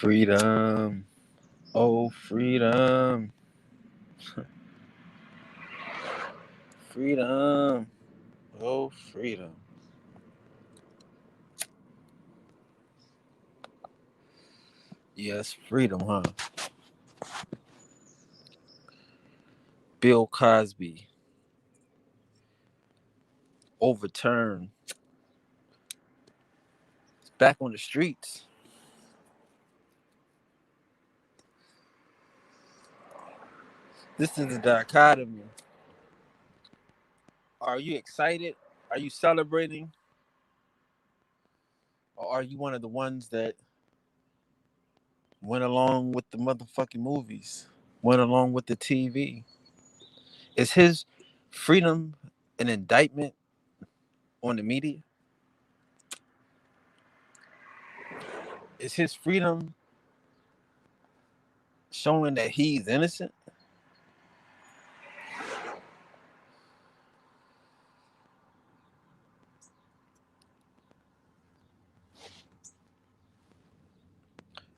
Freedom. Oh, freedom. Freedom. Oh, freedom. Yes, freedom, huh? Bill Cosby overturned. It's back on the streets. This is the dichotomy. Are you excited? Are you celebrating? Or are you one of the ones that went along with the motherfucking movies? Went along with the TV? Is his freedom an indictment on the media? Is his freedom showing that he's innocent?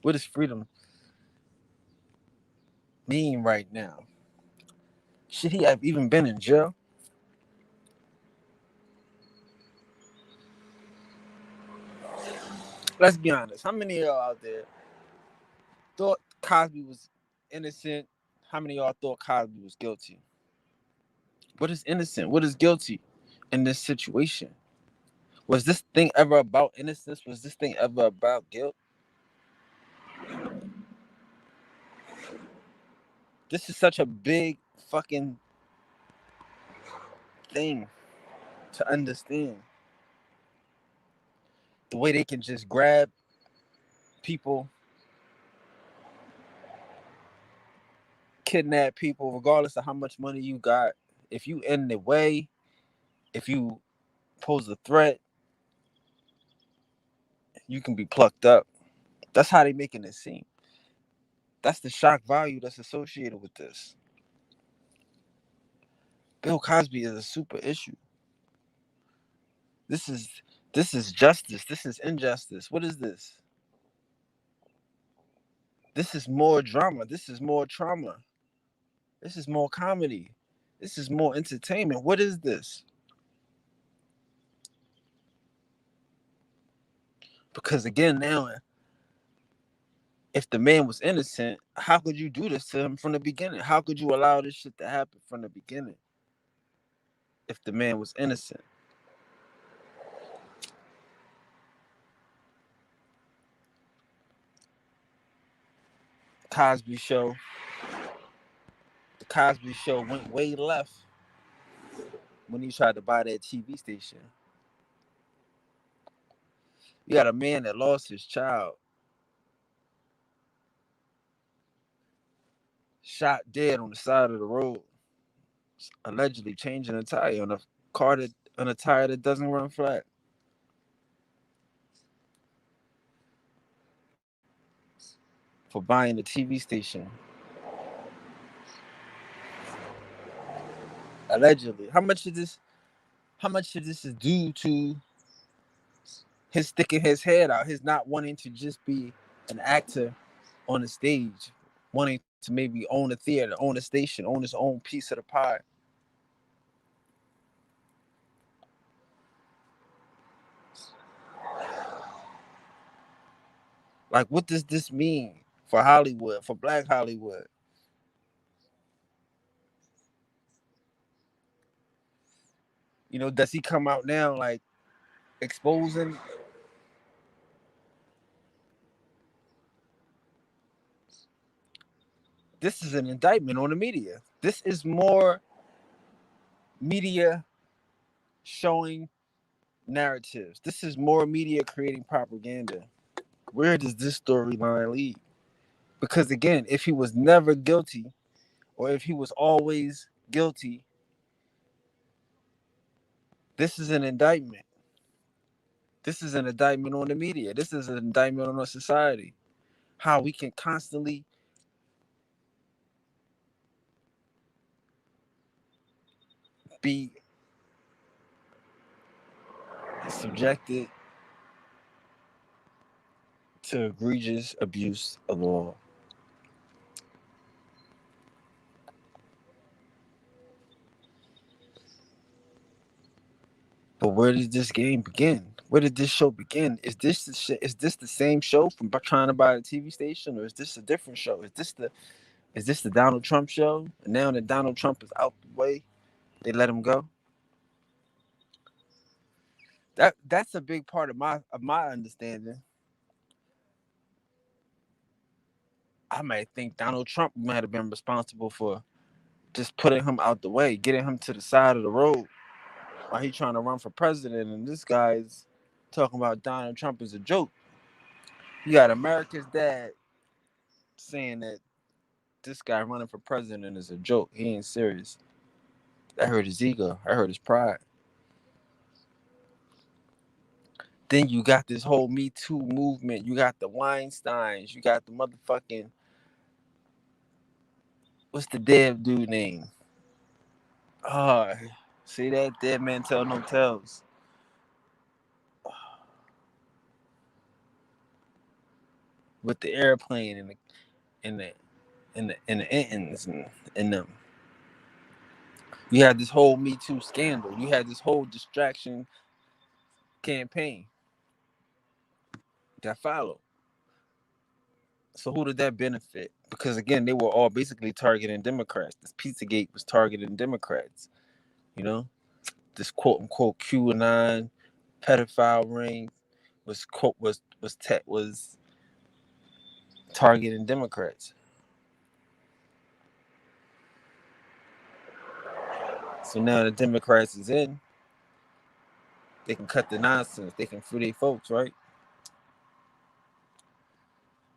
What does freedom mean right now? Should he have even been in jail? Let's be honest. How many of y'all out there thought Cosby was innocent? How many of y'all thought Cosby was guilty? What is innocent? What is guilty in this situation? Was this thing ever about innocence? Was this thing ever about guilt? This is such a big fucking thing to understand. The way they can just grab people, kidnap people, regardless of how much money you got. If you in the way, if you pose a threat, you can be plucked up. That's how they making it seem. That's the shock value that's associated with this. Bill Cosby is a super issue. This is this is justice. This is injustice. What is this? This is more drama. This is more trauma. This is more comedy. This is more entertainment. What is this? Because again, now, if the man was innocent, how could you do this to him from the beginning? How could you allow this shit to happen from the beginning if the man was innocent? Cosby show. The Cosby show went way left when he tried to buy that TV station. You got a man that lost his child, shot dead on the side of the road, allegedly changing a tire on a car that on a tire that doesn't run flat. For buying the TV station. Allegedly. How much of this is due to his sticking his head out, his not wanting to just be an actor on the stage, wanting to maybe own a theater, own a station, own his own piece of the pie. Like, what does this mean for Hollywood, for Black Hollywood? You know, does he come out now like exposing? This is an indictment on the media. This is more media showing narratives. This is more media creating propaganda. Where does this storyline lead? Because again, if he was never guilty, or if he was always guilty, this is an indictment. This is an indictment on the media. This is an indictment on our society. How we can constantly be subjected to egregious abuse of the law. But where did this game begin? Where did this show begin? Is this the same show from trying to buy a TV station, or is this a different show? Is this the Donald Trump show? And now that Donald Trump is out the way, they let him go. That's a big part of my understanding. I might think Donald Trump might have been responsible for just putting him out the way, getting him to the side of the road while he trying to run for president. And this guy's talking about Donald Trump as a joke. You got America's dad saying that this guy running for president is a joke. He ain't serious. I hurt his ego. I hurt his pride. Then you got this whole Me Too movement. You got the Weinsteins. You got the motherfucking, what's the dead dude name? Oh, see that dead man tell no tales. With the airplane and the Entons and them. You had this whole Me Too scandal. You had this whole distraction campaign that followed. So who did that benefit? Because again, they were all basically targeting Democrats. This Pizzagate was targeting Democrats. You know, this quote unquote QAnon pedophile ring was targeting Democrats. So now the Democrats is in, they can cut the nonsense. They can free their folks, right?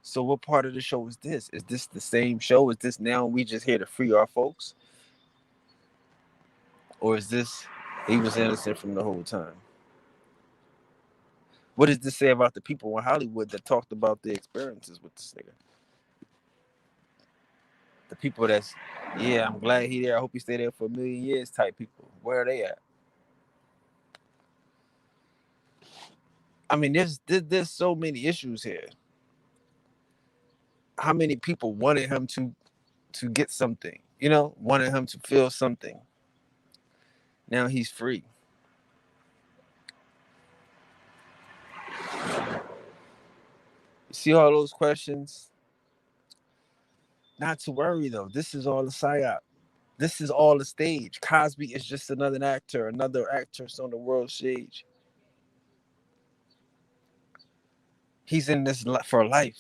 So what part of the show is this? Is this the same show? Is this now we just here to free our folks? Or is this he was innocent from the whole time? What does this say about the people in Hollywood that talked about their experiences with this nigga? The people that's, yeah, I'm glad he there. I hope he stay there for a million years type people. Where are they at? I mean, there's so many issues here. How many people wanted him to get something? You know, wanted him to feel something. Now he's free. You see all those questions? Not to worry though. This is all a psyop. This is all a stage. Cosby is just another actress on the world stage. He's in this for life.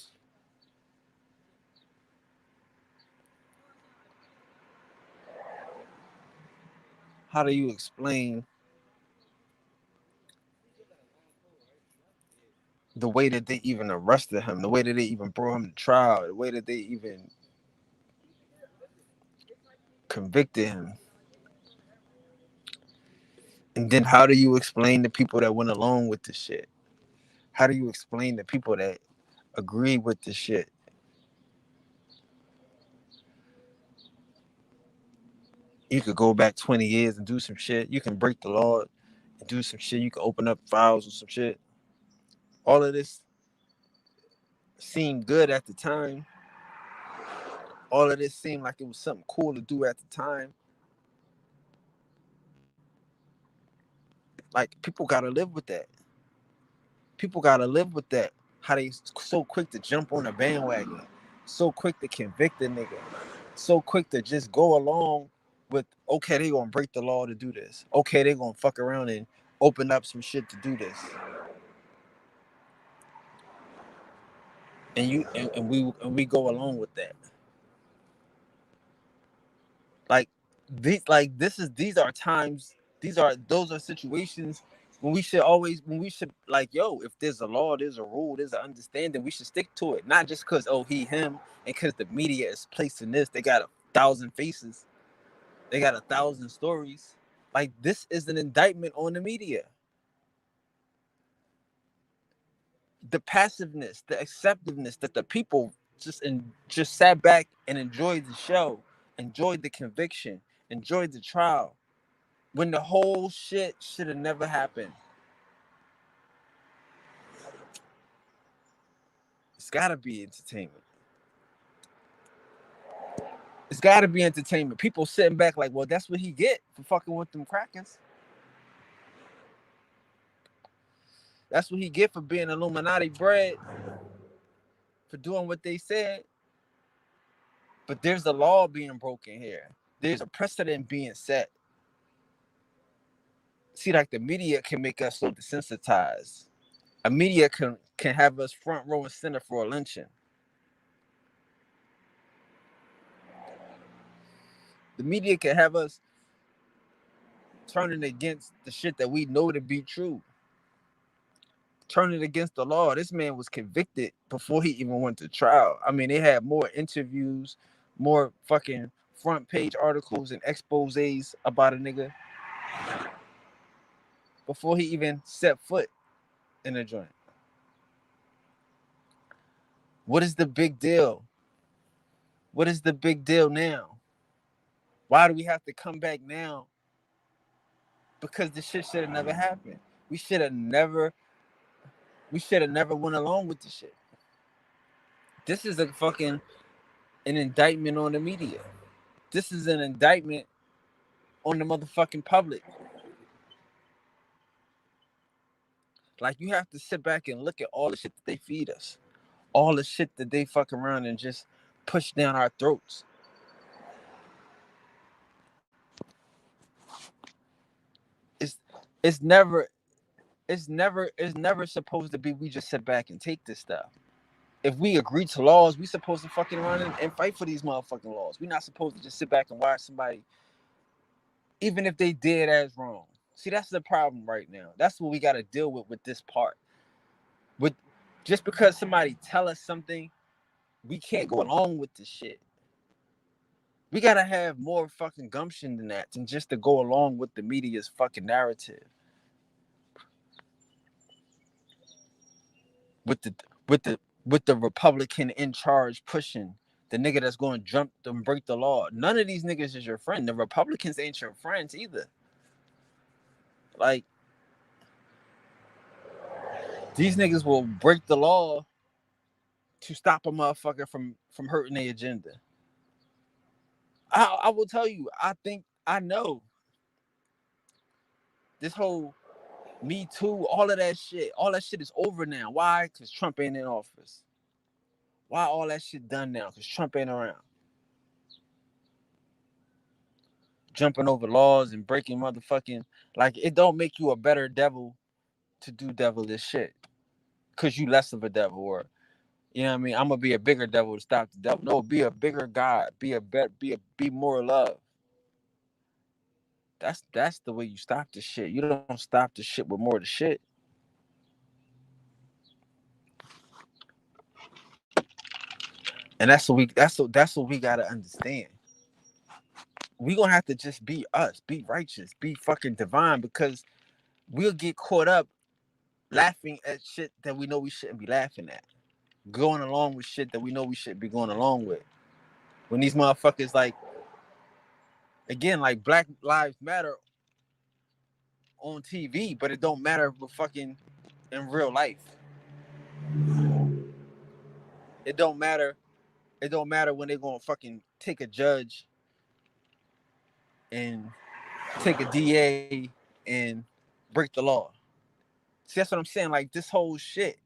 How do you explain the way that they even arrested him, the way that they even brought him to trial, the way that they even convicted him? And then how do you explain the people that went along with this shit? How do you explain the people that agree with this shit? You could go back 20 years and do some shit. You can break the law and do some shit. You can open up files or some shit. All of this seemed good at the time. All of this seemed like it was something cool to do at the time. Like, people gotta live with that. People gotta live with that. How they so quick to jump on a bandwagon, so quick to convict a nigga, so quick to just go along with, okay, they gonna break the law to do this. Okay, they gonna fuck around and open up some shit to do this. And we go along with that. Like these are times, those are situations when we should like, yo, if there's a law, there's a rule, there's an understanding, we should stick to it. Not just because, oh, he, him, and because the media is placing this, they got 1,000 faces, they got 1,000 stories. Like, this is an indictment on the media. The passiveness, the acceptiveness that the people just sat back and enjoyed the show, enjoyed the conviction, enjoyed the trial, when the whole shit should have never happened. It's gotta be entertainment. It's gotta be entertainment. People sitting back like, well, that's what he get for fucking with them crackers. That's what he get for being Illuminati bred, for doing what they said. But there's a law being broken here. There's a precedent being set. See, like the media can make us so desensitized. A media can have us front row and center for a lynching. The media can have us turning against the shit that we know to be true. Turning against the law. This man was convicted before he even went to trial. I mean, they had more interviews, more fucking front page articles and exposés about a nigga before he even set foot in a joint. What is the big deal? What is the big deal now? Why do we have to come back now? Because this shit should have never happened. We should have never went along with the shit. This is a fucking an indictment on the media. This is an indictment on the motherfucking public. Like, you have to sit back and look at all the shit that they feed us. All the shit that they fuck around and just push down our throats. It's it's never it's never supposed to be we just sit back and take this stuff. If we agree to laws, we supposed to fucking run and fight for these motherfucking laws. We're not supposed to just sit back and watch somebody, even if they did as wrong. See, that's the problem right now. That's what we got to deal with this part. With just because somebody tell us something, we can't go along with this shit. We got to have more fucking gumption than that, than just to go along with the media's fucking narrative. With the Republican in charge pushing the nigga that's going to jump and break the law. None of these niggas is your friend. The Republicans ain't your friends either. Like, these niggas will break the law to stop a motherfucker from hurting their agenda. I will tell you, I know this whole Me Too, all that shit is over now. Why? Because Trump ain't in office. Why all that shit done now? Because Trump ain't around. Jumping over laws and breaking motherfucking, like, it don't make you a better devil to do devilish shit. Because you less of a devil, or, you know what I mean? I'm gonna be a bigger devil to stop the devil. No, be a bigger God. Be more love. That's the way you stop the shit. You don't stop the shit with more of the shit. And that's what we gotta understand. We gonna have to just be us, be righteous, be fucking divine, because we'll get caught up laughing at shit that we know we shouldn't be laughing at. Going along with shit that we know we shouldn't be going along with. When these motherfuckers, like, again, like Black Lives Matter on TV, but it don't matter with fucking in real life. It don't matter. It don't matter when they gonna fucking take a judge and take a DA and break the law. See, that's what I'm saying. Like, this whole shit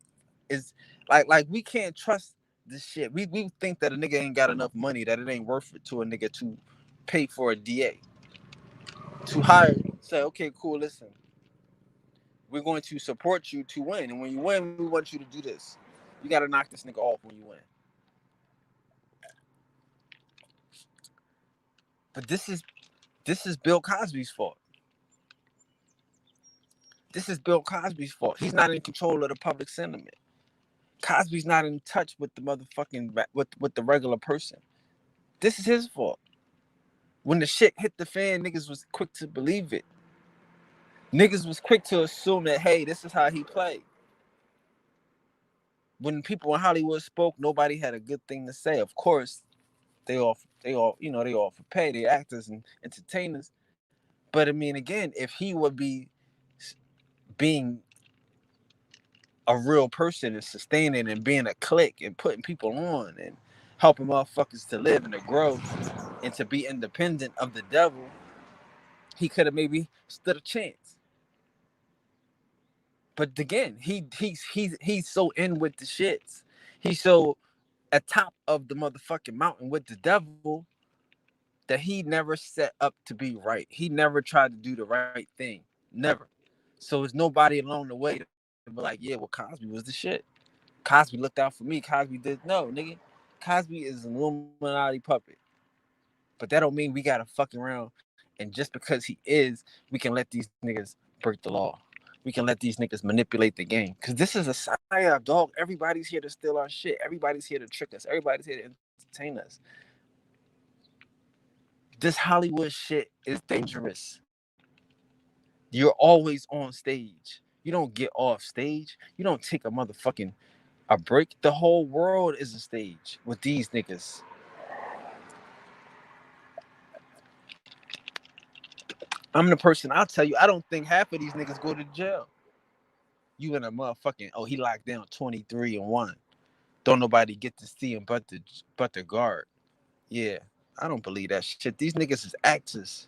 is like we can't trust this shit. We think that a nigga ain't got enough money, that it ain't worth it to a nigga to pay for a DA. To hire, say, okay, cool, listen, we're going to support you to win. And when you win, we want you to do this. You gotta knock this nigga off when you win. But this is Bill Cosby's fault. This is Bill Cosby's fault. He's not in control of the public sentiment. Cosby's not in touch with the motherfucking with the regular person. This is his fault. When the shit hit the fan, niggas was quick to believe it. Niggas was quick to assume that, hey, this is how he played. When people in Hollywood spoke, nobody had a good thing to say. Of course, they all for pay. They actors and entertainers. But I mean, again, if he would be being a real person and sustaining and being a clique and putting people on and helping motherfuckers to live and to grow and to be independent of the devil, he could have maybe stood a chance. But again, he's so in with the shits. He's so at top of the motherfucking mountain with the devil that he never set up to be right. He never tried to do the right thing. Never. So there's nobody along the way to be like, yeah, well, Cosby was the shit. Cosby looked out for me. Cosby did. No, nigga. Cosby is an Illuminati puppet. But that don't mean we gotta fuck around. And just because he is, we can let these niggas break the law. We can let these niggas manipulate the game. Cause this is a psyop, dog. Everybody's here to steal our shit. Everybody's here to trick us. Everybody's here to entertain us. This Hollywood shit is dangerous. You're always on stage. You don't get off stage. You don't take a break. The whole world is a stage with these niggas. I'm the person. I'll tell you. I don't think half of these niggas go to jail. You in a motherfucking he locked down 23-1. Don't nobody get to see him but the guard. Yeah, I don't believe that shit. These niggas is actors.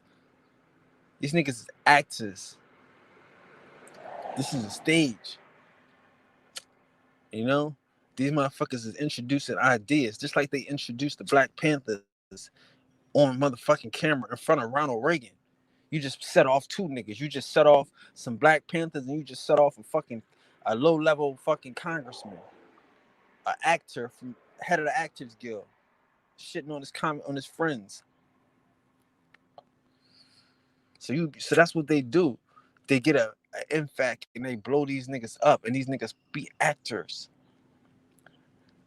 These niggas is actors. This is a stage. You know, these motherfuckers is introducing ideas, just like they introduced the Black Panthers on motherfucking camera in front of Ronald Reagan. You just set off two niggas. You just set off some Black Panthers, and you just set off a low level fucking congressman, an actor from head of the Actors Guild, shitting on his friends. So that's what they do. They get a infact and they blow these niggas up, and these niggas be actors.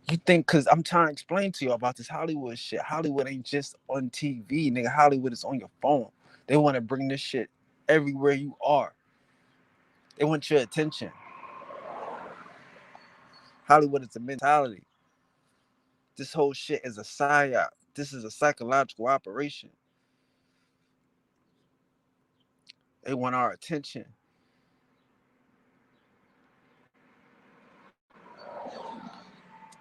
You think, cause I'm trying to explain to you about this Hollywood shit. Hollywood ain't just on TV, nigga. Hollywood is on your phone. They want to bring this shit everywhere you are. They want your attention. Hollywood is a mentality. This whole shit is a psyop. This is a psychological operation. They want our attention.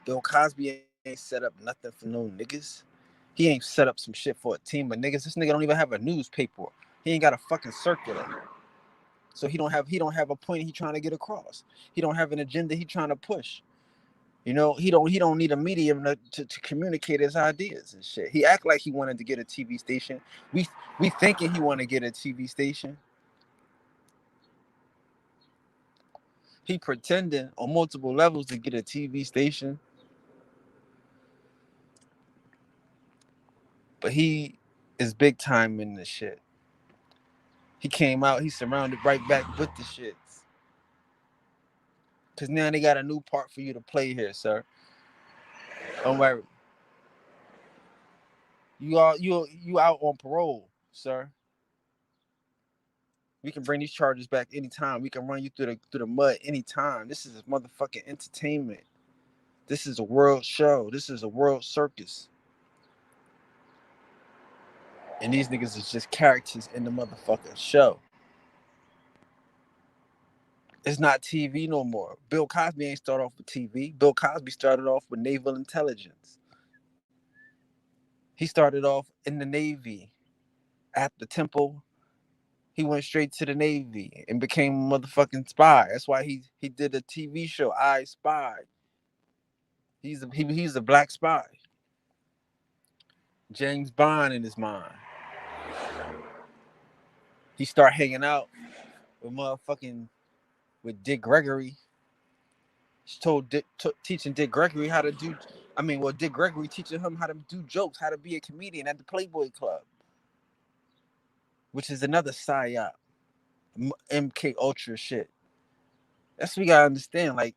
Bill Cosby ain't set up nothing for no niggas. He ain't set up some shit for a team of niggas. This nigga don't even have a newspaper. He ain't got a fucking circular. So he don't have a point he trying to get across. He don't have an agenda he trying to push. You know, he don't need a medium to communicate his ideas and shit. He act like he wanted to get a TV station. We thinking he want to get a TV station. He pretending on multiple levels to get a TV station, but he is big time in this shit. He came out, he surrounded right back with the shits. Cause now they got a new part for you to play here, sir. Don't worry. You out on parole, sir. We can bring these charges back anytime. We can run you through the mud anytime. This is motherfucking entertainment. This is a world show. This is a world circus. And these niggas is just characters in the motherfucking show. It's not TV no more. Bill Cosby ain't started off with TV. Bill Cosby started off with naval intelligence. He started off in the Navy at the Temple. He went straight to the Navy and became a motherfucking spy. That's why he did a TV show, I Spy. He's a black spy. James Bond in his mind. He start hanging out with Dick Gregory. She teaching Dick Gregory how to do. Dick Gregory teaching him how to do jokes, how to be a comedian at the Playboy Club, which is another psyop, MK Ultra shit. That's what we gotta understand. Like,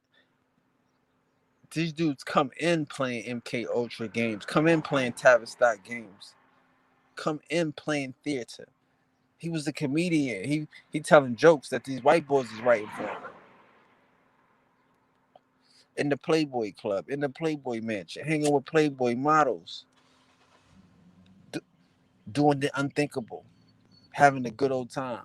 these dudes come in playing MK Ultra games, come in playing Tavistock games, come in playing theater. He was a comedian. He telling jokes that these white boys is writing for him. In the Playboy Club, in the Playboy Mansion, hanging with Playboy models, doing the unthinkable, having a good old time.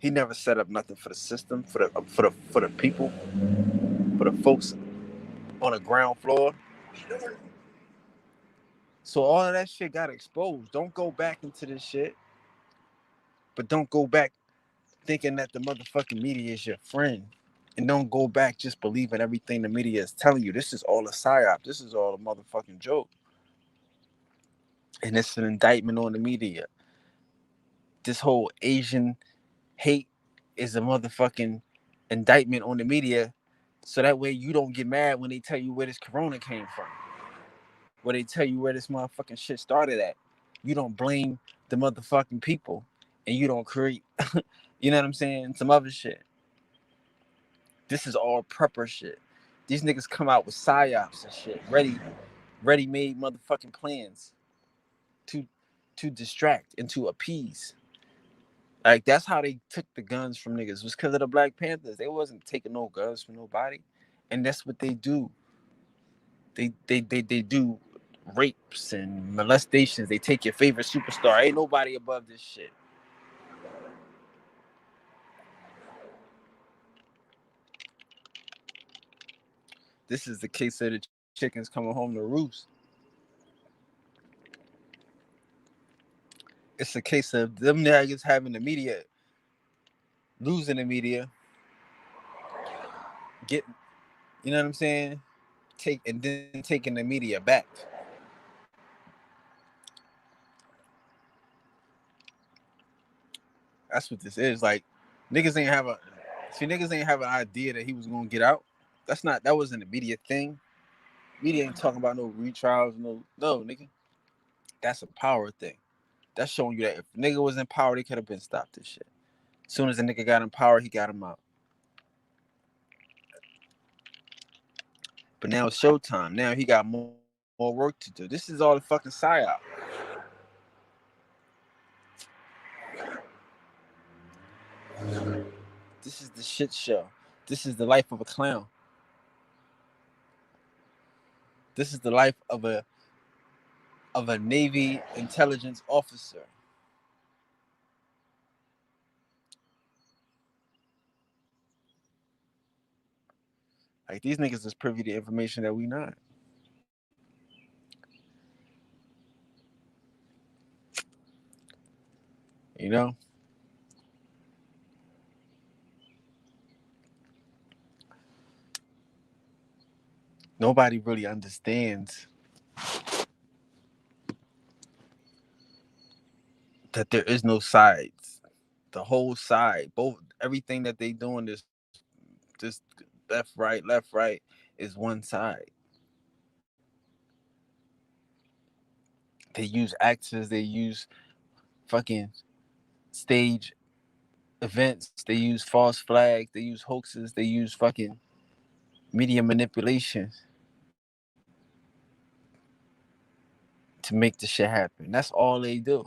He never set up nothing for the system, for the people, for the folks on the ground floor. So all of that shit got exposed. Don't go back into this shit, but don't go back thinking that the motherfucking media is your friend. And don't go back just believing everything the media is telling you. This is all a psyop. This is all a motherfucking joke. And it's an indictment on the media. This whole Asian hate is a motherfucking indictment on the media. So that way you don't get mad when they tell you where this corona came from. Where they tell you where this motherfucking shit started at. You don't blame the motherfucking people. And you don't create, you know what I'm saying? Some other shit. This is all prepper shit. These niggas come out with psyops and shit, ready-made motherfucking plans to distract and to appease. Like that's how they took the guns from niggas. It was because of the Black Panthers. They wasn't taking no guns from nobody, and that's what they do. They do rapes and molestations. They take your favorite superstar. Ain't nobody above this shit. This is the case of the chickens coming home to roost. It's a case of them niggas having the media, losing the media, get, you know what I'm saying? And then taking the media back. That's what this is. Like niggas ain't have an idea that he was gonna get out. That wasn't a media thing. Media ain't talking about no retrials, no nigga. That's a power thing. That's showing you that if nigga was in power, they could have been stopped this shit. As soon as the nigga got in power, he got him out. But now it's showtime. Now he got more work to do. This is all the fucking psyop. This is the shit show. This is the life of a clown. This is the life of a Navy intelligence officer. Like these niggas is privy to information that we not. You know? Nobody really understands that there is no sides. The whole side, both everything that they doing this left, right is one side. They use actors, they use fucking stage events, they use false flags, they use hoaxes, they use fucking media manipulation to make the shit happen. That's all they do.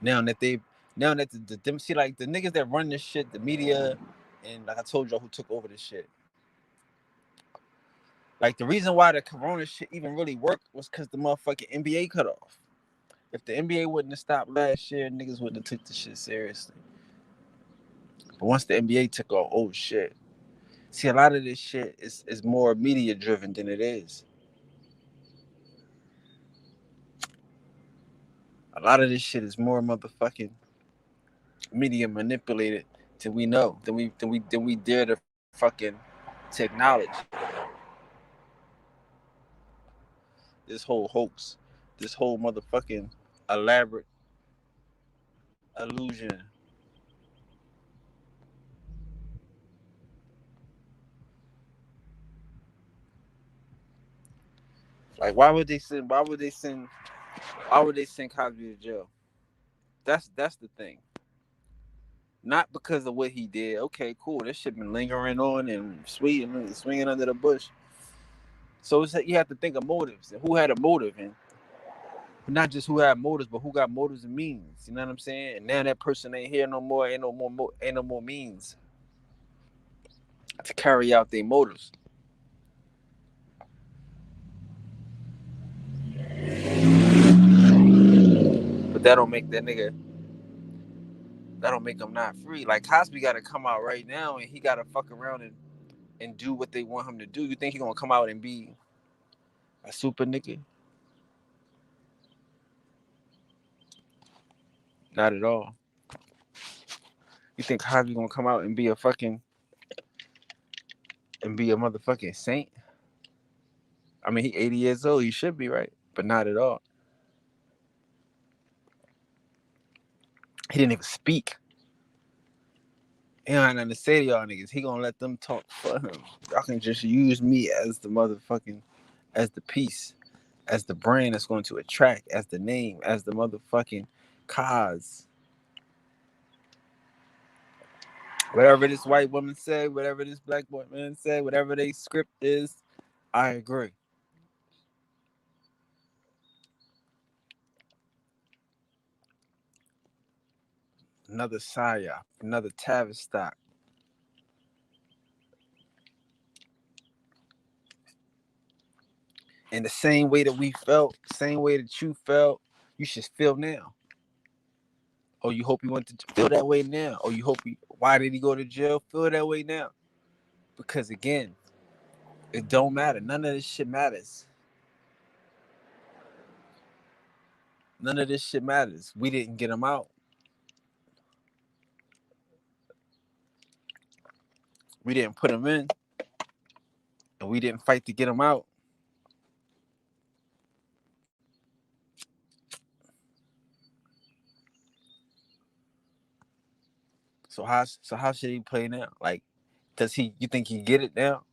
Now that them see like the niggas that run this shit, the media, and like I told y'all who took over this shit. Like the reason why the corona shit even really worked was because the motherfucking NBA cut off. If the NBA wouldn't have stopped last year, niggas wouldn't have took the shit seriously. But once the NBA took off, oh shit. See, a lot of this shit is more media driven than it is. A lot of this shit is more motherfucking media manipulated than we know, than we dare to fucking to acknowledge. This whole hoax, this whole motherfucking elaborate illusion. Like why would they send Cosby to jail? That's the thing. Not because of what he did. Okay, cool. This shit been lingering on and sweet and swinging under the bush. So it's you have to think of motives and who had a motive, and not just who had motives, but who got motives and means. You know what I'm saying? And now that person ain't here no more. Ain't no more means to carry out their motives. But that don't make that nigga. That don't make him not free. Like Cosby got to come out right now, and he got to fuck around and do what they want him to do. You think he gonna come out and be a super nigga? Not at all. You think Cosby gonna come out and be a motherfucking saint? I mean, he 80 years old. He should be, right? But not at all. He didn't even speak. He don't have nothing to say to y'all niggas. He gonna let them talk for him. Y'all can just use me as the motherfucking, as the piece, as the brand that's going to attract, as the name, as the motherfucking cause. Whatever this white woman say, whatever this black man say, whatever they script is, I agree. Another psyop, another Tavistock. And the same way that we felt, same way that you felt, you should feel now. Oh, you hope he went to feel that way now. Oh, you hope he, why did he go to jail? Feel that way now. Because again, it don't matter. None of this shit matters. None of this shit matters. We didn't get him out. We didn't put him in. And we didn't fight to get him out. So how should he play now? Like, you think he get it now?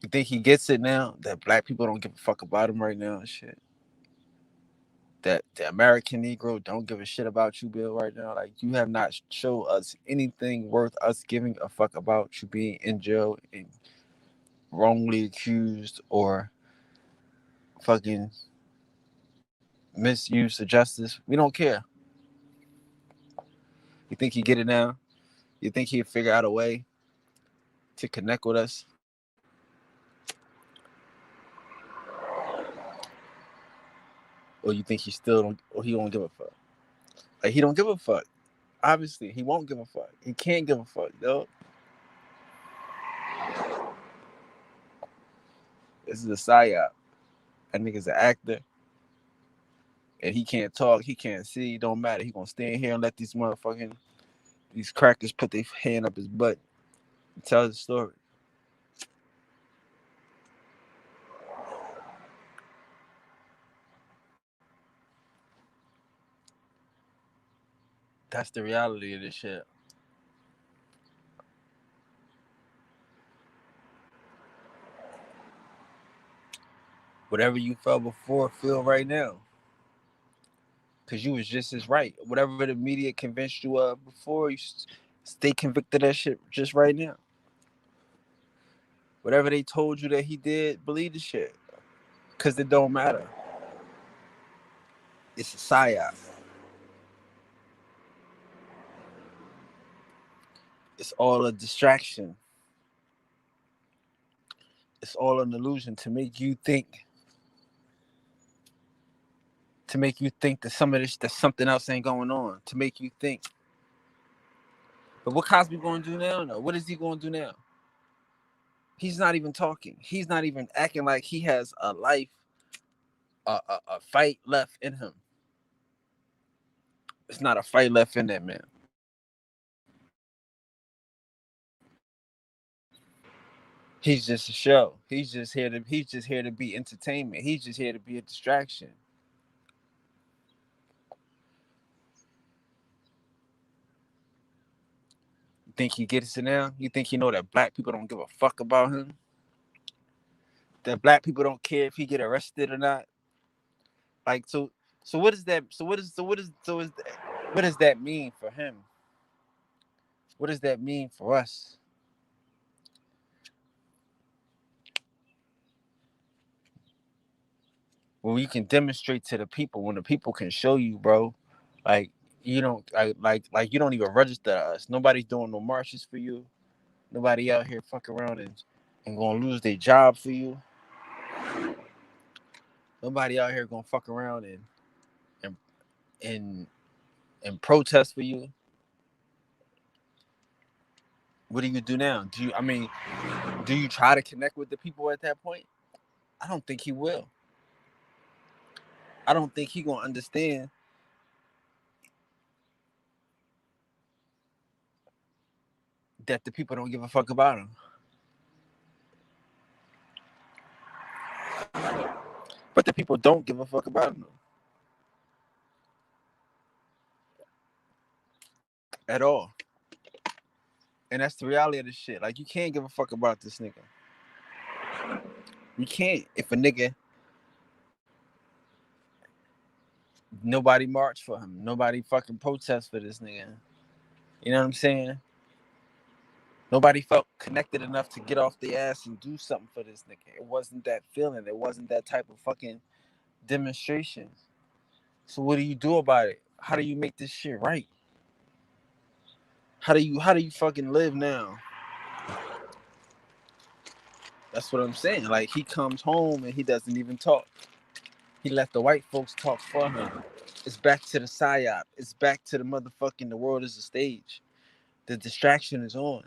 You think he gets it now that black people don't give a fuck about him right now and shit? That the American Negro don't give a shit about you, Bill, right now? Like, you have not showed us anything worth us giving a fuck about you being in jail and wrongly accused or fucking misuse of justice. We don't care. You think he get it now? You think he'd figure out a way to connect with us? Or you think he still don't, or he won't give a fuck? Like, he don't give a fuck. Obviously, he won't give a fuck. He can't give a fuck, though. This is a psyop. That nigga's an actor. And he can't talk, he can't see, don't matter. He gonna stand here and let these crackers put their hand up his butt and tell the story. That's the reality of this shit. Whatever you felt before, feel right now. Cause you was just as right. Whatever the media convinced you of before, you stay convicted of that shit just right now. Whatever they told you that he did, believe the shit. Cause it don't matter. It's a psyop. It's all a distraction. It's all an illusion to make you think. To make you think that that something else ain't going on. To make you think. But what Cosby going to do now? No. What is he going to do now? He's not even talking. He's not even acting like he has a life, a fight left in him. It's not a fight left in that man. He's just a show. He's just here to be entertainment. He's just here to be a distraction. You think he gets it now? You think he know that black people don't give a fuck about him? That black people don't care if he get arrested or not? Like, so what is that? What does that mean for him? What does that mean for us? When you can demonstrate to the people, when the people can show you, bro, like you don't like you don't even register us. Nobody's doing no marches for you. Nobody out here fucking around and gonna lose their job for you. Nobody out here gonna fuck around and and and protest for you. What do you do now? Do you try to connect with the people at that point? I don't think he will. I don't think he gonna understand that the people don't give a fuck about him. But the people don't give a fuck about him at all. And that's the reality of this shit. Like, you can't give a fuck about this nigga. You can't. If a nigga, nobody marched for him, nobody fucking protest for this nigga. You know what I'm saying? Nobody felt connected enough to get off the ass and do something for this nigga. It wasn't that feeling. It wasn't that type of fucking demonstration. So what do you do about it? How do you make this shit right? How do you fucking live now? That's what I'm saying. Like, he comes home and he doesn't even talk. He let the white folks talk for him. It's back to the psyop. It's back to the motherfucking the world is a stage. The distraction is on.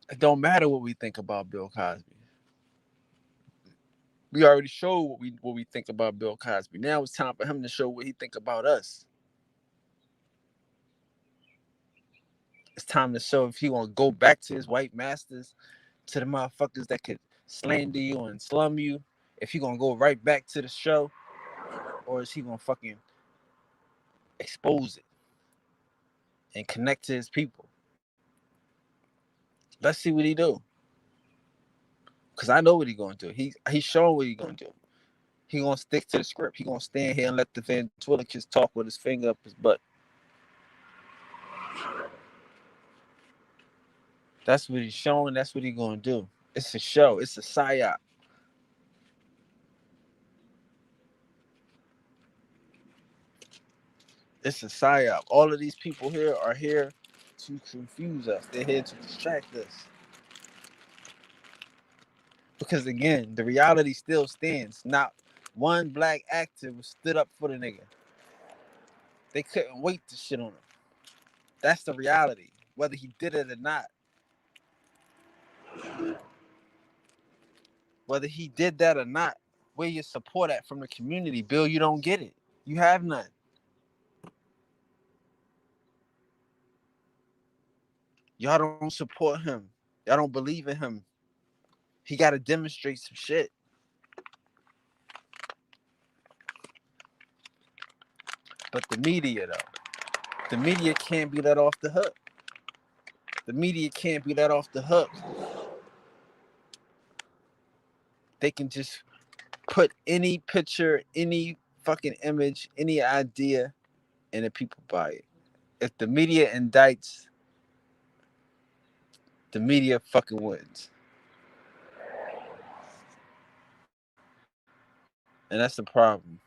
It don't matter what we think about Bill Cosby. We already showed what we think about Bill Cosby. Now it's time for him to show what he think about us. It's time to show if he gonna go back to his white masters, to the motherfuckers that could slander you and slum you. If he gonna go right back to the show, or is he gonna fucking expose it and connect to his people? Let's see what he do. Cause I know what he gonna do. He's showing what he gonna do. He gonna stick to the script. He gonna stand here and let the ventriloquist talk with his finger up his butt. That's what he's showing. That's what he gonna do. It's a show. It's a psyop. It's a psyop. All of these people here are here to confuse us. They're here to distract us. Because again, the reality still stands. Not one black actor stood up for the nigga. They couldn't wait to shit on him. That's the reality. Whether he did it or not. Whether he did that or not, where your support at from the community, Bill, you don't get it. You have none. Y'all don't support him. Y'all don't believe in him. He got to demonstrate some shit. But the media, though, the media can't be let off the hook. The media can't be let off the hook. They can just put any picture, any fucking image, any idea, and the people buy it. If the media indicts, the media fucking wins. And that's the problem.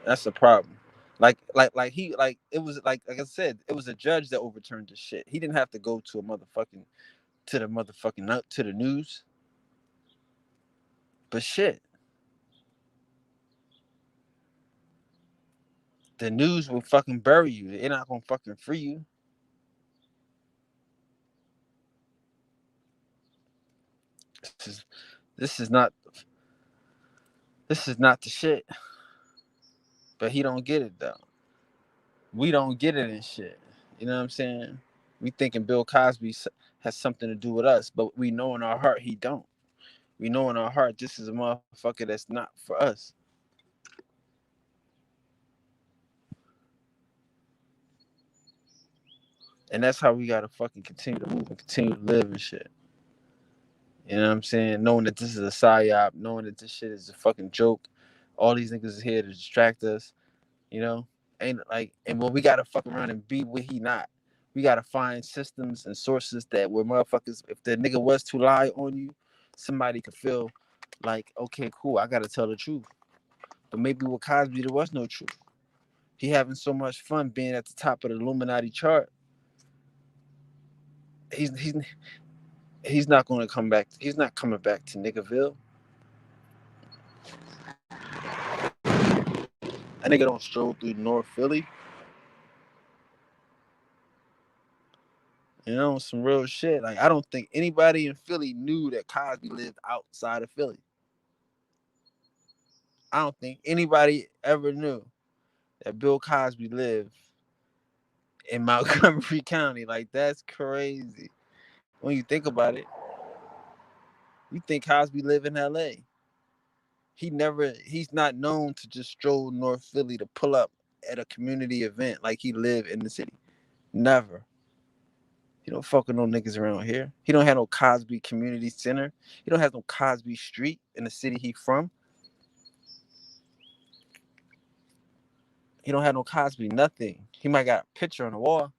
That's the problem. Like it was like I said, it was a judge that overturned the shit. He didn't have to go to the news. But shit, the news will fucking bury you. They're not gonna fucking free you. This is this is not this is not the shit. But he don't get it though. We don't get it and shit. You know what I'm saying? We thinking Bill Cosby has something to do with us, but we know in our heart he don't. We know in our heart this is a motherfucker that's not for us. And that's how we gotta fucking continue to move and continue to live and shit. You know what I'm saying? Knowing that this is a psyop, knowing that this shit is a fucking joke. All these niggas is here to distract us, you know? Ain't like, and when we gotta fuck around and be what he not. We gotta find systems and sources that where motherfuckers, if the nigga was to lie on you, somebody could feel like, okay, cool, I gotta tell the truth. But maybe with Cosby, there was no truth. He having so much fun being at the top of the Illuminati chart. he's he's he's not going to come back. He's not coming back to Niggerville. That nigga don't stroll through North Philly. You know, some real shit. Like, I don't think anybody in Philly knew that Cosby lived outside of Philly. I don't think anybody ever knew that Bill Cosby lived in Montgomery County. Like, that's crazy. When you think about it, you think Cosby live in LA. He's not known to just stroll North Philly to pull up at a community event like he lived in the city. Never. He don't fuck with no niggas around here. He don't have no Cosby Community Center. He don't have no Cosby Street in the city he from. He don't have no Cosby nothing. He might got a picture on the wall,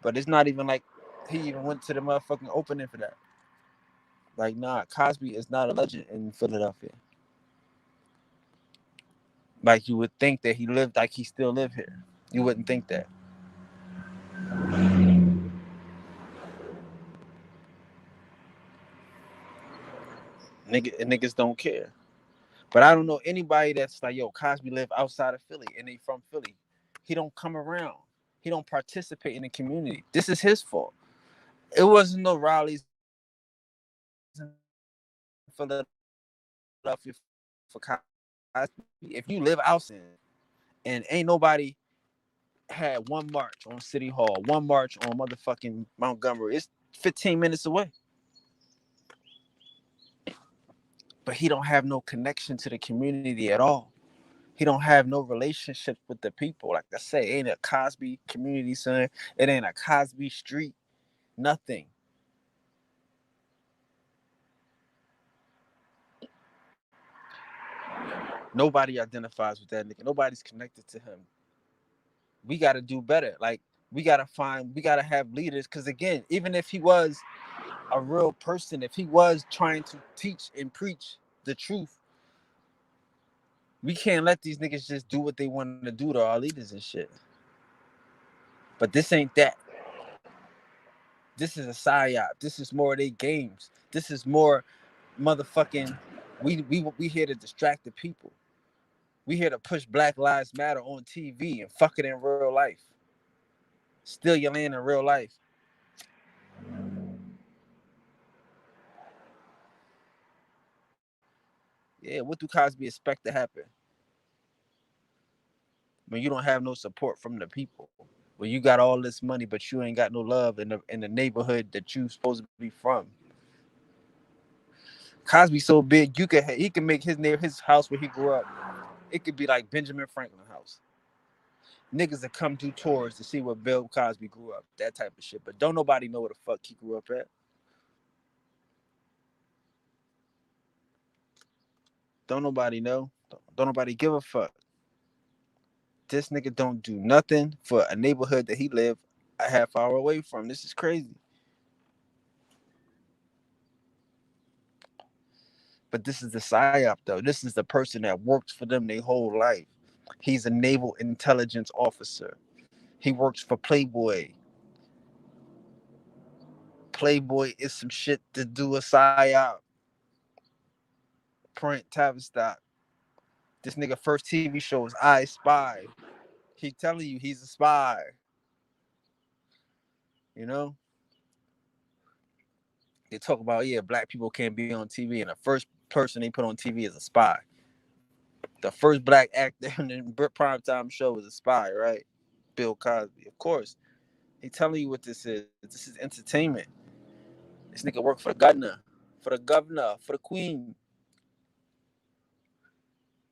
but it's not even like he even went to the motherfucking opening for that. Like, nah, Cosby is not a legend in Philadelphia. Like, you would think that he lived like he still live here. You wouldn't think that. Niggas don't care. But I don't know anybody that's like, yo, Cosby live outside of Philly and they from Philly. He don't come around. He don't participate in the community. This is his fault. It wasn't no rallies in Philadelphia for Cosby. If you live outside and ain't nobody had one march on City Hall, one march on motherfucking Montgomery, it's 15 minutes away. But he don't have no connection to the community at all. He don't have no relationships with the people. Like I say, it ain't a Cosby Community Center. It ain't a Cosby Street. Nothing. Nobody identifies with that nigga. Nobody's connected to him. We got to do better. Like, we got to have leaders. Because again, even if he was a real person, if he was trying to teach and preach the truth, we can't let these niggas just do what they want to do to our leaders and shit. But this ain't that. This is a psyop. This is more of their games. This is more motherfucking. We here to distract the people. We here to push Black Lives Matter on TV and fuck it in real life. Steal your land in real life. Yeah, what do Cosby expect to happen when you don't have no support from the people? When you got all this money, but you ain't got no love in the neighborhood that you supposed to be from. Cosby so big, he can make his house where he grew up. It could be like Benjamin Franklin house. Niggas that come do tours to see where Bill Cosby grew up, that type of shit. But don't nobody know where the fuck he grew up at. Don't nobody know. Don't nobody give a fuck. This nigga don't do nothing for a neighborhood that he lived a half hour away from. This is crazy. But this is the psyop though. This is the person that works for them their whole life. He's a naval intelligence officer. He works for Playboy. Playboy is some shit to do a psyop. Print Tavistock. This nigga first TV show is I Spy. He telling you he's a spy. You know? They talk about, yeah, black people can't be on TV, and the first person they put on TV is a spy. The first black actor in the primetime show is a spy, right? Bill Cosby. Of course. He telling you what this is. This is entertainment. This nigga work for the governor, for the queen.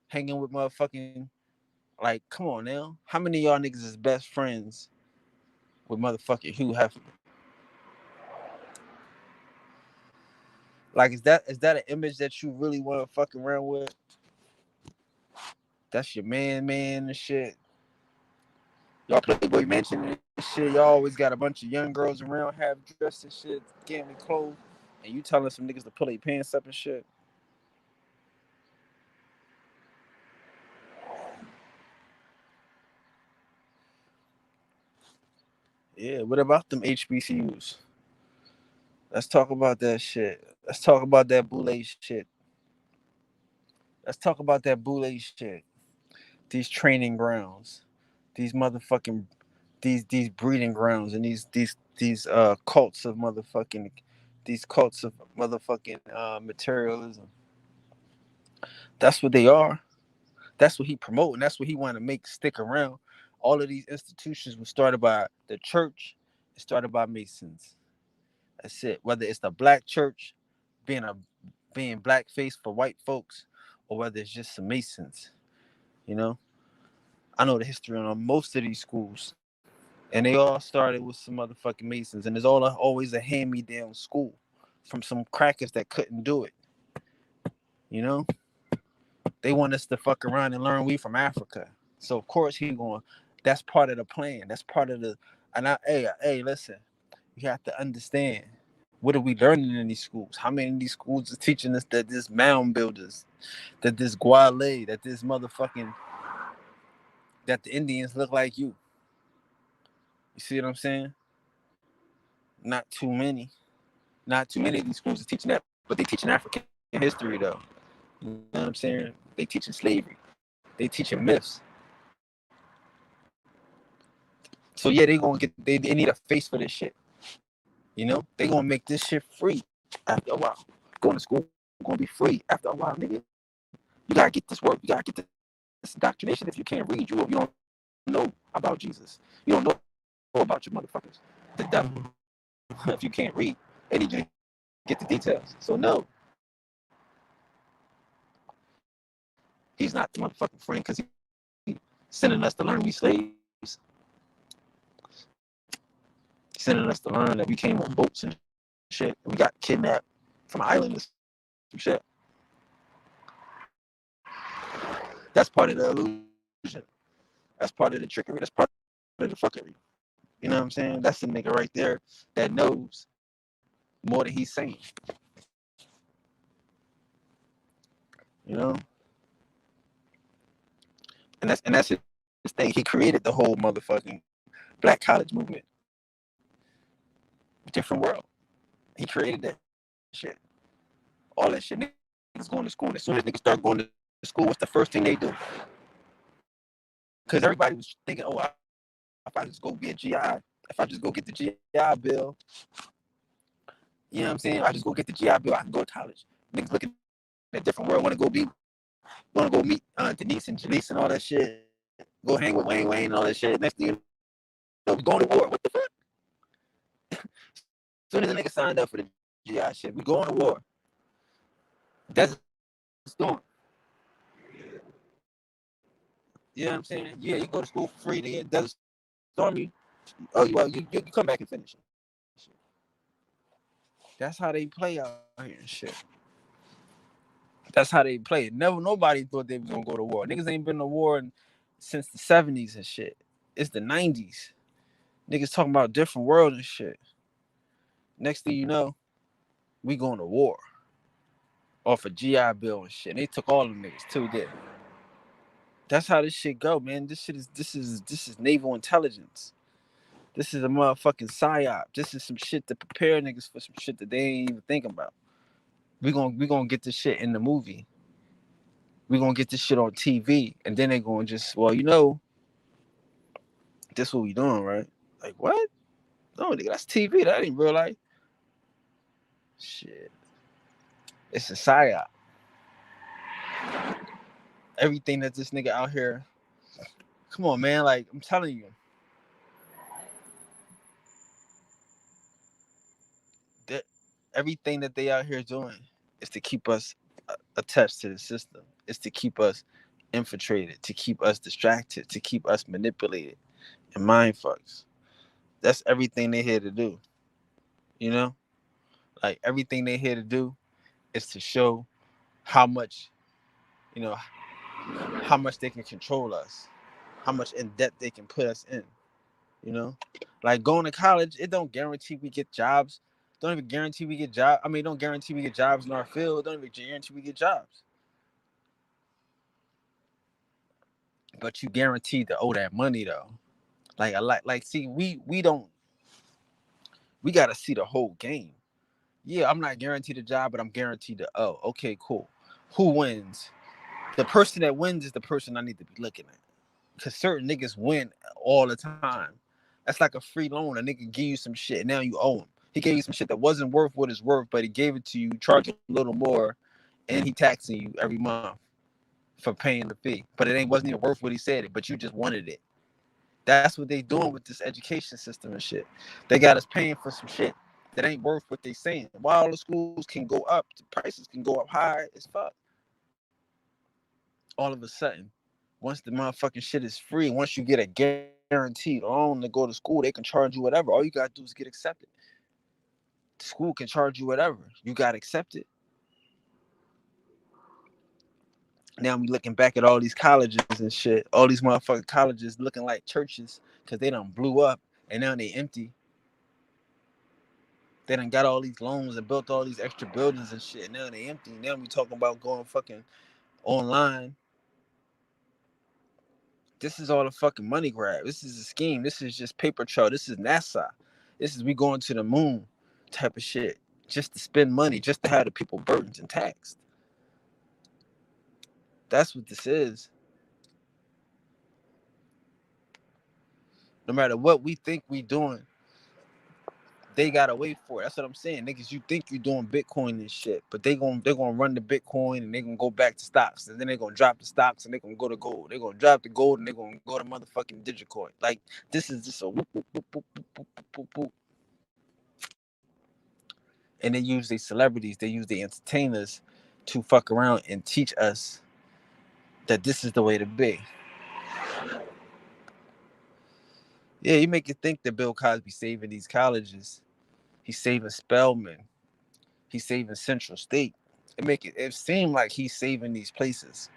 Hanging with motherfucking, like, come on now. How many of y'all niggas is best friends with motherfucking Hugh Hefner? Like, is that an image that you really want to fuck around with? That's your man and shit. Y'all Playboy Mansion and shit. Y'all always got a bunch of young girls around, half dressed and shit, getting clothes, and you telling some niggas to pull their pants up and shit. Yeah, what about them HBCUs? Let's talk about that shit. Let's talk about that boule shit. Let's talk about that boule shit. These training grounds, these motherfucking, these breeding grounds, and these cults of motherfucking, these cults of motherfucking materialism. That's what they are. That's what he promoting. That's what he wanted to make stick around. All of these institutions were started by the church. It started by Masons. That's it. Whether it's the black church being a being blackface for white folks, or whether it's just some Masons. You know, I know the history on most of these schools, and they all started with some motherfucking Masons, and there's always a hand me down school from some crackers that couldn't do it. You know, they want us to fuck around and learn we from Africa. So of course he going. That's part of the plan. That's part of the. And hey, listen. You have to understand. What are we learning in these schools? How many of these schools is teaching us that this mound builders, that this Guale, that this motherfucking, that the Indians look like you? You see what I'm saying? Not too many. Not too many of these schools is teaching that, but they teaching African history though. You know what I'm saying? They teaching slavery. They teaching myths. So yeah, they need a face for this shit. You know, they gonna make this shit free after a while. Going to school gonna be free after a while, nigga. You gotta get this work. You gotta get this indoctrination. If you can't read, you don't know about Jesus. You don't know about your motherfuckers. The devil. If you can't read, they need you to get the details. So no, he's not the motherfucking friend because he sending us to learn we slaves. Sending us to learn that we came on boats and shit. And we got kidnapped from an island and some shit. That's part of the illusion. That's part of the trickery. That's part of the fuckery. You know what I'm saying? That's the nigga right there that knows more than he's saying. You know? And that's his thing. He created the whole motherfucking black college movement. Different world. He created that shit. All that shit. Niggas going to school. And as soon as niggas start going to school, what's the first thing they do? Because everybody was thinking, oh, if I just go be a GI, if I just go get the GI Bill, you know what I'm saying? I just go get the GI Bill, I can go to college. Niggas looking at different world, want to go meet Denise and Janice and all that shit. Go hang with Wayne and all that shit. Next thing you know, we going to war. What the fuck? As soon as a nigga signed up for the GI shit, we going to war. Desert Storm. You know what I'm saying? Yeah, you go to school for free, nigga. Desert Storm you. Oh, well, you come back and finish it. That's how they play out here and shit. That's how they play. Never nobody thought they was gonna go to war. Niggas ain't been to war since the 70s and shit. It's the 90s. Niggas talking about different world and shit. Next thing you know, we going to war off a GI Bill and shit. And they took all them niggas too. Did that's how this shit go, man. This is naval intelligence. This is a motherfucking psyop. This is some shit to prepare niggas for some shit that they ain't even thinking about. We gonna get this shit in the movie. We gonna get this shit on TV, and then they gonna just, well, this what we doing, right? Like what? No, nigga, that's TV. That ain't real life. Shit, it's a psyop. Everything that this nigga out here. Come on, man. Like I'm telling you, that everything that they out here doing is to keep us attached to the system. It's to keep us infiltrated, to keep us distracted, to keep us manipulated and mind fucks. That's everything they here to do. You know, like everything they here to do is to show how much, you know, how much they can control us, how much in debt they can put us in. You know, like going to college, it don't guarantee we get jobs. Don't even guarantee we get jobs. I mean, don't guarantee we get jobs in our field. Don't even guarantee we get jobs. But you guaranteed to owe that money though. Like see, we don't. We gotta see the whole game. Yeah, I'm not guaranteed a job, but I'm guaranteed the okay, cool. Who wins? The person that wins is the person I need to be looking at. Cause certain niggas win all the time. That's like a free loan. A nigga give you some shit and now you owe him. He gave you some shit that wasn't worth what it's worth, but he gave it to you, charged a little more, and he taxing you every month for paying the fee. But it ain't wasn't even worth what he said it, but you just wanted it. That's what they doing with this education system and shit. They got us paying for some shit that ain't worth what they saying. While all the schools can go up, the prices can go up high as fuck. All of a sudden, once the motherfucking shit is free, once you get a guaranteed loan to go to school, they can charge you whatever. All you gotta do is get accepted. The school can charge you whatever. You got accepted. Now we looking back at all these colleges and shit. All these motherfucking colleges looking like churches because they done blew up and now they empty. They done got all these loans and built all these extra buildings and shit. Now they empty. Now we talking about going fucking online. This is all a fucking money grab. This is a scheme. This is just paper trail. This is NASA. This is we going to the moon type of shit. Just to spend money, just to have the people burdened and taxed. That's what this is. No matter what we think we doing, they gotta wait for it. That's what I'm saying. Niggas, you think you're doing Bitcoin and shit, but they're gonna run the Bitcoin and they're gonna go back to stocks. And then they're gonna drop the stocks and they're gonna go to gold. They're gonna drop the gold and they're gonna go to motherfucking Digicoin. Like this is just a whoop, whoop, whoop, whoop, whoop, whoop, whoop, whoop. And they use their celebrities, they use their entertainers to fuck around and teach us that this is the way to be. Yeah, you make it think that Bill Cosby saving these colleges. He's saving Spelman. He's saving Central State. It seem like he's saving these places,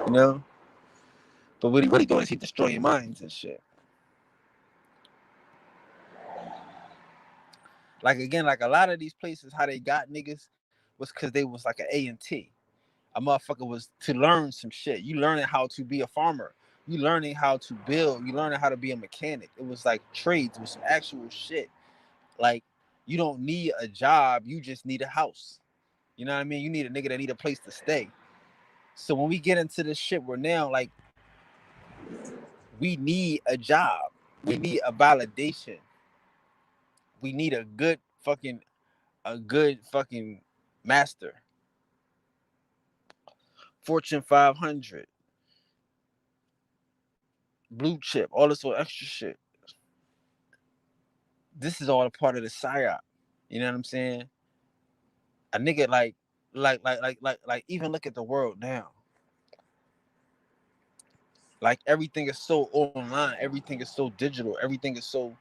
you know. But what he really doing is he destroying minds and shit. Like again, like a lot of these places, how they got niggas was because they was like an A&T. A motherfucker was to learn some shit. You learning how to be a farmer. You learning how to build. You learning how to be a mechanic. It was like trades. It was some actual shit. Like you don't need a job. You just need a house. You know what I mean? You need a nigga that need a place to stay. So when we get into this shit, we're now like we need a job. We need a validation. We need a good fucking master. Fortune 500, blue chip, all this little extra shit. This is all a part of the psyop. You know what I'm saying? A nigga like even look at the world now. Like everything is so online, everything is so digital, everything is so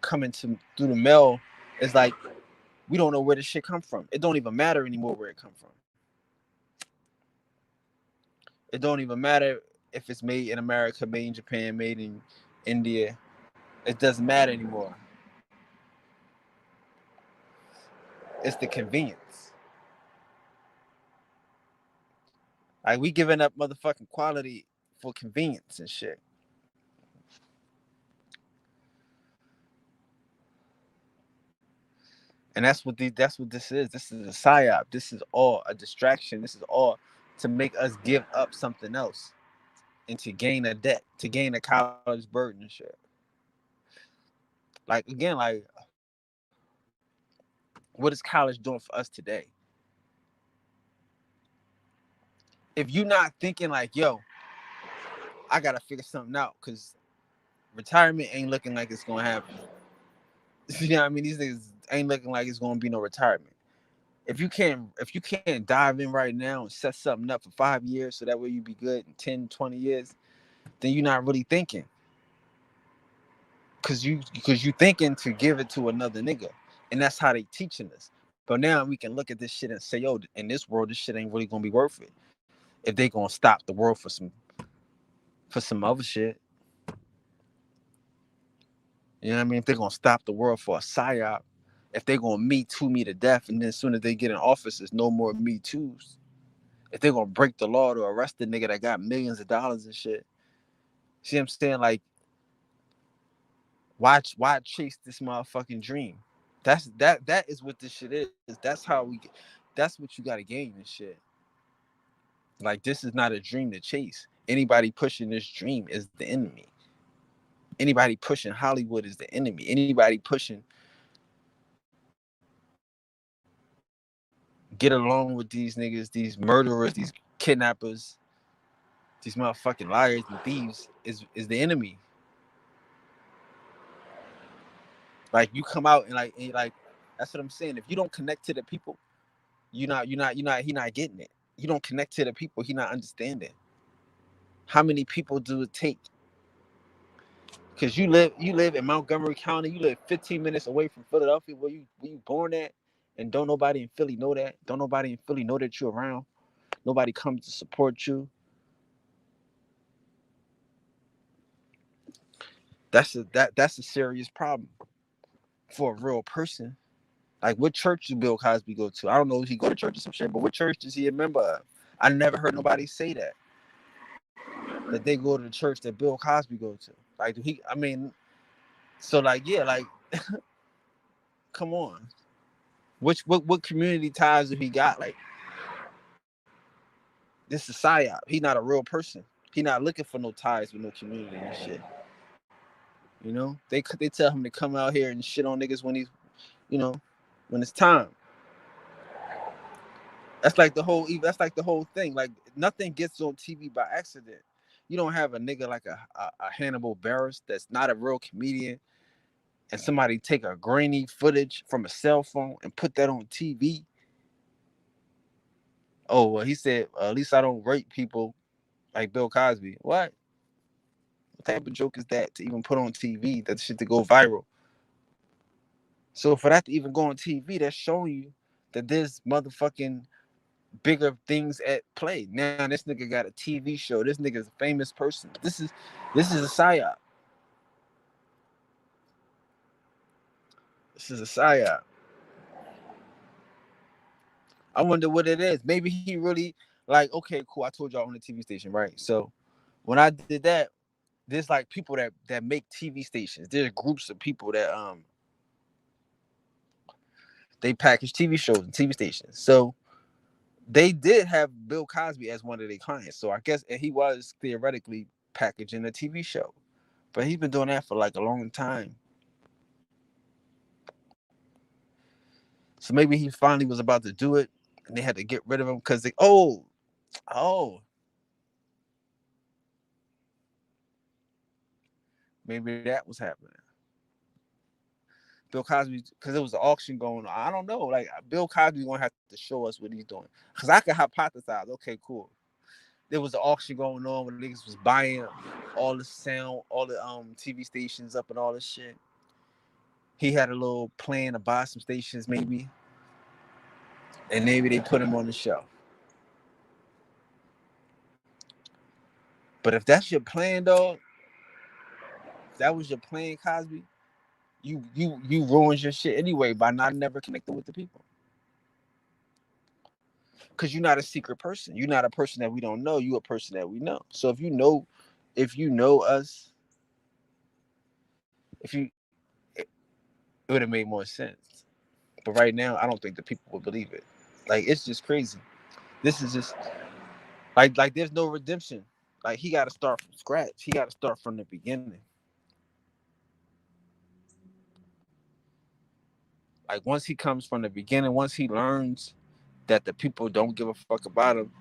coming to through the mail. It's like we don't know where this shit come from. It don't even matter anymore where it come from. It don't even matter if it's made in America, made in Japan, made in India. It doesn't matter anymore. It's the convenience. Like we giving up motherfucking quality for convenience and shit. And that's what this is. This is a psyop. This is all a distraction. This is all to make us give up something else and to gain a debt, to gain a college burden and shit. Like again, like what is college doing for us today? If you're not thinking like, yo, I gotta figure something out because retirement ain't looking like it's gonna happen. You know what I mean? These things ain't looking like it's gonna be no retirement. If you can't dive in right now and set something up for 5 years so that way you be good in 10, 20 years, then you're not really thinking. Cause you thinking to give it to another nigga. And that's how they teaching us. But now we can look at this shit and say, yo, in this world, this shit ain't really gonna be worth it. If they gonna stop the world for some other shit. You know what I mean? If they're gonna stop the world for a psyop, if they're gonna me to death, and then as soon as they get in office, there's no more me toos. If they're gonna break the law to arrest the nigga that got millions of dollars and shit. See what I'm saying? Like Why chase this motherfucking dream? That is what this shit is. That's how we get. That's what you got to gain and shit. Like this is not a dream to chase. Anybody pushing this dream is the enemy. Anybody pushing Hollywood is the enemy. Anybody pushing get along with these niggas, these murderers, these kidnappers, these motherfucking liars and thieves is the enemy. Like you come out and like that's what I'm saying. If you don't connect to the people, he not getting it. You don't connect to the people, he not understanding. How many people do it take? Because you live in Montgomery County, you live 15 minutes away from Philadelphia, where you born at, and don't nobody in Philly know that. Don't nobody in Philly know that you're around. Nobody comes to support you. That's a serious problem for a real person. Like what church did Bill Cosby go to? I don't know if he go to church or some shit, but what church is he a member of? I never heard nobody say that they go to the church that Bill Cosby go to. Like do he? I mean, so like yeah, like come on. What community ties do he got? Like this is psyop. He not a real person. He not looking for no ties with no community and shit. You know, they tell him to come out here and shit on niggas when he's, you know, when it's time. That's like the whole thing. Like nothing gets on TV by accident. You don't have a nigga like a Hannibal Buress that's not a real comedian, and somebody take a grainy footage from a cell phone and put that on TV. Oh well, he said at least I don't rape people like Bill Cosby. What type of joke is that to even put on TV? That shit to go viral. So for that to even go on TV, that's showing you that there's motherfucking bigger things at play. Now this nigga got a TV show. This nigga's a famous person. This is a psyop. This is a psyop. I wonder what it is. Maybe he really like. Okay, cool. I told y'all on the TV station, right? So when I did that, there's like people that make TV stations. There's groups of people that they package TV shows and TV stations. So they did have Bill Cosby as one of their clients. So I guess and he was theoretically packaging a TV show. But he's been doing that for like a long time. So maybe he finally was about to do it and they had to get rid of him because oh, maybe that was happening. Bill Cosby, because there was an auction going on. I don't know. Like Bill Cosby gonna have to show us what he's doing. Cause I could hypothesize. Okay, cool. There was an auction going on where niggas was buying all the sound, all the TV stations up and all this shit. He had a little plan to buy some stations, maybe, and maybe they put him on the show. But if that's your plan, though, if that was your plan, Cosby, you ruined your shit anyway by not never connecting with the people. Because you're not a secret person. You're not a person that we don't know. You're a person that we know. So if you know us, if you it would have made more sense. But right now, I don't think the people would believe it. Like it's just crazy. This is just like there's no redemption. Like he got to start from scratch. He got to start from the beginning. Like once he comes from the beginning, once he learns that the people don't give a fuck about him,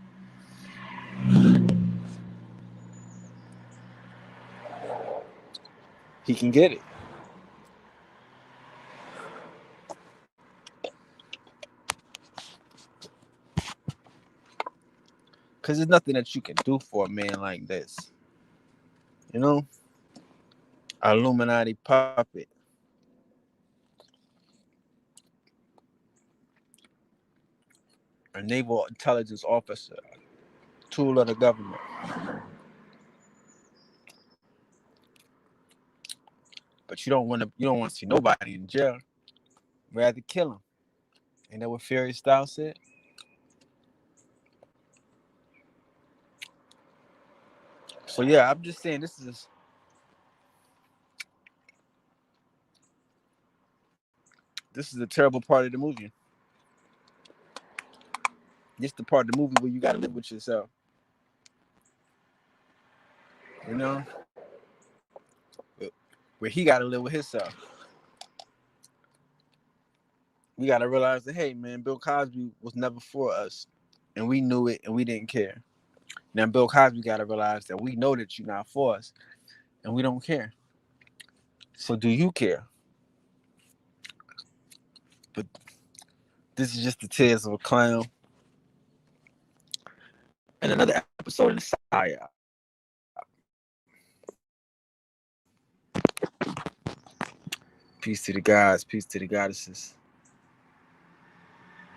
he can get it. Cause there's nothing that you can do for a man like this. You know, Illuminati puppet, a naval intelligence officer, tool of the government. But you don't want to see nobody in jail. Rather kill him. Ain't that what Furious Styles said? So yeah, I'm just saying this is This is a terrible part of the movie. This is the part of the movie where you gotta live with yourself. You know? Where he gotta live with himself. We gotta realize that, hey man, Bill Cosby was never for us. And we knew it and we didn't care. Now Bill Cosby gotta realize that we know that you're not for us and we don't care. So do you care? But this is just the tears of a clown. And another episode of the Psyop. Peace to the gods, peace to the goddesses.